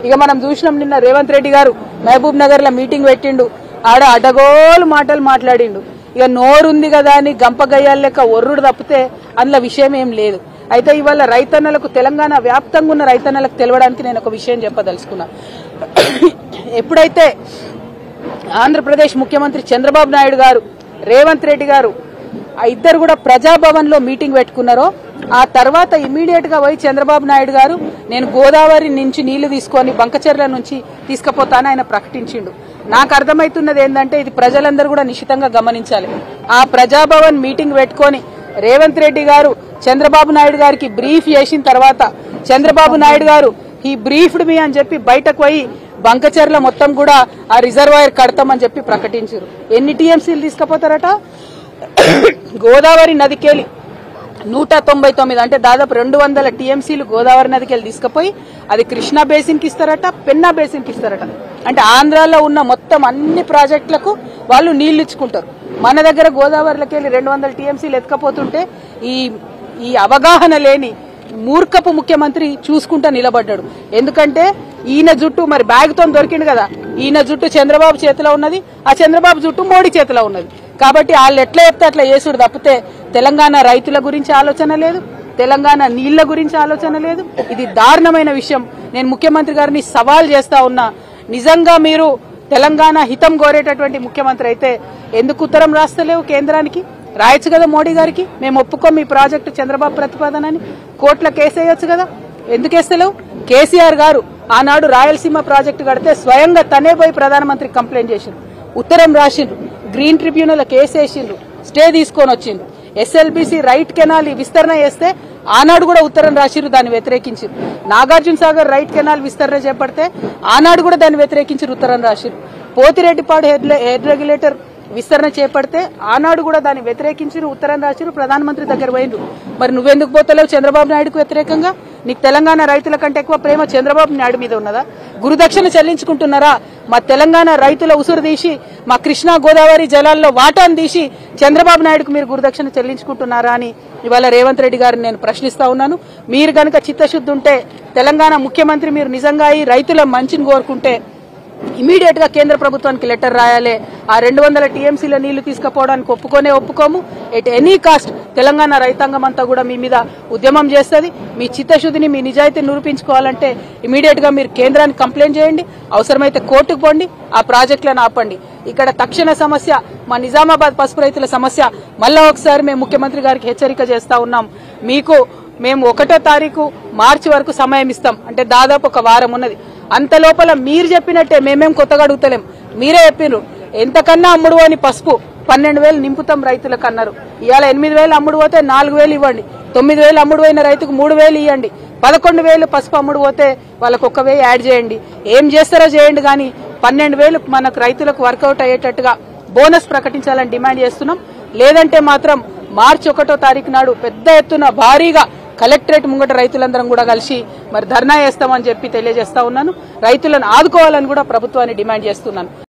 ఇక మనం చూసినాం నిన్న రేవంత్ రెడ్డి గారు మహబూబ్ నగర్ లో మీటింగ్ పెట్టిండు, ఆడ అడగోలు మాటలు మాట్లాడిండు. ఇక నోరుంది కదా అని గంపగయ్యాల లెక్క ఒర్రుడు తప్పితే అందులో విషయం ఏం లేదు. అయితే ఇవాళ రైతన్నలకు, తెలంగాణ వ్యాప్తంగా ఉన్న రైతన్నలకు తెలవడానికి నేను ఒక విషయం చెప్పదలుచుకున్నా. ఎప్పుడైతే ఆంధ్రప్రదేశ్ ముఖ్యమంత్రి చంద్రబాబు నాయుడు గారు, రేవంత్ రెడ్డి గారు ఆ ఇద్దరు కూడా ప్రజాభవన్ లో మీటింగ్ పెట్టుకున్నారో ఆ తర్వాత ఇమీడియట్ గా పోయి చంద్రబాబు నాయుడు గారు నేను గోదావరి నుంచి నీళ్లు తీసుకొని బంకచెర్ల నుంచి తీసుకుపోతానని ఆయన ప్రకటించిండు. నాకు అర్థమవుతున్నది ఏంటంటే ఇది ప్రజలందరూ కూడా నిశితంగా గమనించాలి. ఆ ప్రజాభవన్ మీటింగ్ పెట్టుకొని రేవంత్ రెడ్డి గారు చంద్రబాబు నాయుడు గారికి బ్రీఫ్ చేసిన తర్వాత చంద్రబాబు నాయుడు గారు ఈ బ్రీఫ్డ్ మీ అని చెప్పి బయటకు పోయి బంకచెర్ల మొత్తం కూడా ఆ రిజర్వాయర్ కడతామని చెప్పి ప్రకటించారు. ఎన్ని టీఎంసీలు తీసుకుపోతారట? గోదావరి నదికెళ్ళి 199 అంటే దాదాపు 200 టీఎంసీలు గోదావరి నదికెళ్ళి తీసుకుపోయి అది కృష్ణా బేసిన్ కి ఇస్తారట, పెన్నా బేసిన్ కి ఇస్తారట. అంటే ఆంధ్రాలో ఉన్న మొత్తం అన్ని ప్రాజెక్టులకు వాళ్ళు నీళ్లు ఇచ్చుకుంటారు. మన దగ్గర గోదావరిలోకి వెళ్ళి 200 టీఎంసీలు ఎత్తుకపోతుంటే ఈ అవగాహన లేని మూర్ఖపు ముఖ్యమంత్రి చూసుకుంటా నిలబడ్డాడు. ఎందుకంటే ఈయన జుట్టు మరి బ్యాగ్ తో దొరికిండు కదా, ఈయన జుట్టు చంద్రబాబు చేతిలో ఉన్నది, ఆ చంద్రబాబు జుట్టు మోడీ చేతిలో ఉన్నది. కాబట్టి వాళ్ళు ఎట్లా చెప్తే అట్లా చేసుడు తప్పితే తెలంగాణ రైతుల గురించి ఆలోచన లేదు, తెలంగాణ నీళ్ల గురించి ఆలోచన లేదు. ఇది దారుణమైన విషయం. నేను ముఖ్యమంత్రి గారిని సవాల్ చేస్తా ఉన్నా, నిజంగా మీరు తెలంగాణ హితం కోరేటటువంటి ముఖ్యమంత్రి అయితే ఎందుకు ఉత్తరం రాస్తలేవు కేంద్రానికి? రాయొచ్చు కదా మోడీ గారికి, మేము ఒప్పుకోం ఈ ప్రాజెక్టు చంద్రబాబు ప్రతిపాదనని, కోర్టులో కేసు వేయొచ్చు కదా, ఎందుకు వేస్తలేవు? కేసీఆర్ గారు ఆనాడు రాయలసీమ ప్రాజెక్టు కడితే స్వయంగా తనే పోయి ప్రధానమంత్రికి కంప్లైంట్ చేసిండ్రు, ఉత్తరం రాసిండ్రు, గ్రీన్ ట్రిబ్యునల్ కేసు వేసిండ్రు, స్టే తీసుకొని వచ్చిండ్రు. ఎస్ఎల్బీసీ రైట్ కెనాల్ విస్తరణ చేస్తే ఆనాడు కూడా ఉత్తరం రాసిరు, దాన్ని వ్యతిరేకించారు. నాగార్జున సాగర్ రైట్ కెనాల్ విస్తరణ చేపడితే ఆనాడు కూడా దాన్ని వ్యతిరేకించారు, ఉత్తరం రాసిరు. పోతిరెడ్డిపాడు హెడ్ రెగ్యులేటర్ విస్తరణ చేపడితే ఆనాడు కూడా దాన్ని వ్యతిరేకించారు, ఉత్తరం రాసిరు, ప్రధానమంత్రి దగ్గర పోయిండ్రు. మరి నువ్వెందుకు పోతలేవు చంద్రబాబు నాయుడుకు వ్యతిరేకంగా? నీకు తెలంగాణ రైతుల కంటే ఎక్కువ ప్రేమ చంద్రబాబు నాయుడు మీద ఉన్నదా? గురుదక్షిణ చెల్లించుకుంటున్నారా? మా తెలంగాణ రైతుల ఉసురు తీసి మా కృష్ణా గోదావరి జలాల్లో వాటాను తీసి చంద్రబాబు నాయుడుకు మీరు గురుదక్షిణ చెల్లించుకుంటున్నారా అని ఇవాళ రేవంత్ రెడ్డి గారిని నేను ప్రశ్నిస్తా ఉన్నాను. మీరు గనక చిత్తశుద్ధి ఉంటే, తెలంగాణ ముఖ్యమంత్రి మీరు నిజంగా ఈ రైతుల మంచిని కోరుకుంటే ఇమీడియట్ గా కేంద్ర ప్రభుత్వానికి లెటర్ రాయాలి. ఆ 200 టీఎంసీల నీళ్లు తీసుకుపోవడానికి ఒప్పుకోము. ఎట్ ఎనీ కాస్ట్ తెలంగాణ రైతాంగం అంతా కూడా మీ మీద ఉద్యమం చేస్తుంది. మీ చిత్తశుద్ధిని, మీ నిజాయితీని నిరూపించుకోవాలంటే ఇమీడియట్ గా మీరు కేంద్రానికి కంప్లైంట్ చేయండి, అవసరమైతే కోర్టుకు పోండి, ఆ ప్రాజెక్టులను ఆపండి. ఇక్కడ తక్షణ సమస్య మా నిజామాబాద్ పసుపు రైతుల సమస్య. మళ్ళా ఒకసారి మేము ముఖ్యమంత్రి గారికి హెచ్చరిక చేస్తా ఉన్నాం, మీకు మేము 1వ తారీఖు మార్చి వరకు సమయం ఇస్తాం, అంటే దాదాపు ఒక వారం ఉన్నది. అంత లోపల మీరు చెప్పినట్టే మేమేం కొత్తగా అడుగుతలేం, మీరే చెప్పినారు ఎంతకన్నా అమ్ముడు అని పసుపు 12,000 నింపుతాం రైతులకు అన్నారు. ఇవాళ 8,000 అమ్ముడు పోతే 4,000 ఇవ్వండి, 9,000 అమ్ముడు పోయిన రైతుకు 3,000 ఇవ్వండి, 11,000 పసుపు అమ్ముడు పోతే వాళ్ళకు 1,000 యాడ్ చేయండి. ఏం చేస్తారో చేయండి, కానీ 12,000 మనకు రైతులకు వర్కౌట్ అయ్యేటట్టుగా బోనస్ ప్రకటించాలని డిమాండ్ చేస్తున్నాం. లేదంటే మాత్రం మార్చి 1వ తారీఖు నాడు పెద్ద ఎత్తున భారీగా కలెక్టరేట్ ముంగట రైతులందరం కూడా కలిసి మరి ధర్నా చేస్తామని చెప్పి తెలియజేస్తా ఉన్నాను. రైతులను ఆదుకోవాలని కూడా ప్రభుత్వాన్ని డిమాండ్ చేస్తున్నాను.